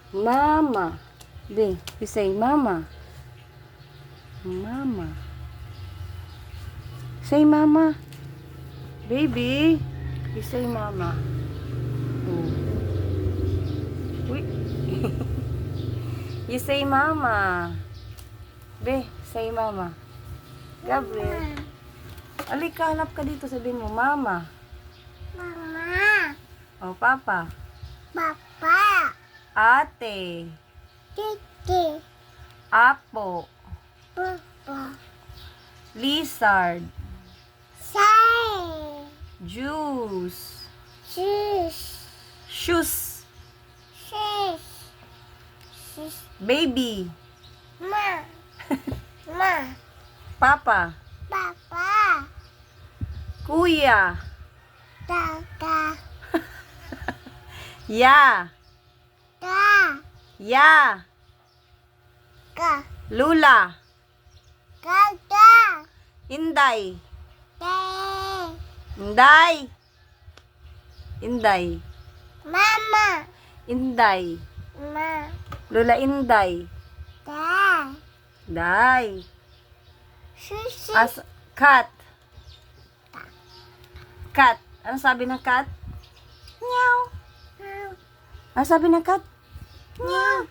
Mama. Be, you say mama. Mama. Say mama. Baby. You say mama. Oh. Uy. You say mama. Be, say mama. Gabriel. Alika, hanap ka dito. Sabihin mo, mama. Mama. O, papa. Papa. Ate. Titi. Apo. Papa. Lizard. Say. Juice. Sis. Shoes. Sis. Sis. Baby. Ma. Ma. Papa. Papa. Kuya. Tata. Ya. Ta. Ya. Ka. Lula. Kata. Inday. Te. Inday. Inday. Mama. Inday. Ma. Lula Inday. Ta. Day. Susi. Cat. Cat. Ano sabi ng cat? Meow. Ano sabi ng cat? Meow.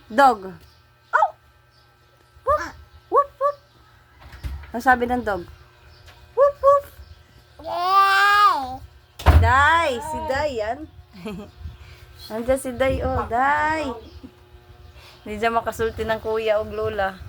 Dog. Oh. Whoop. Whoop, whoop. Ano sabi ng dog? Whoop, whoop. Yay. Day. Si Day yan. Nandiyan si Day. Oh, Day. Hindi dyan makasulti ng kuya o lola.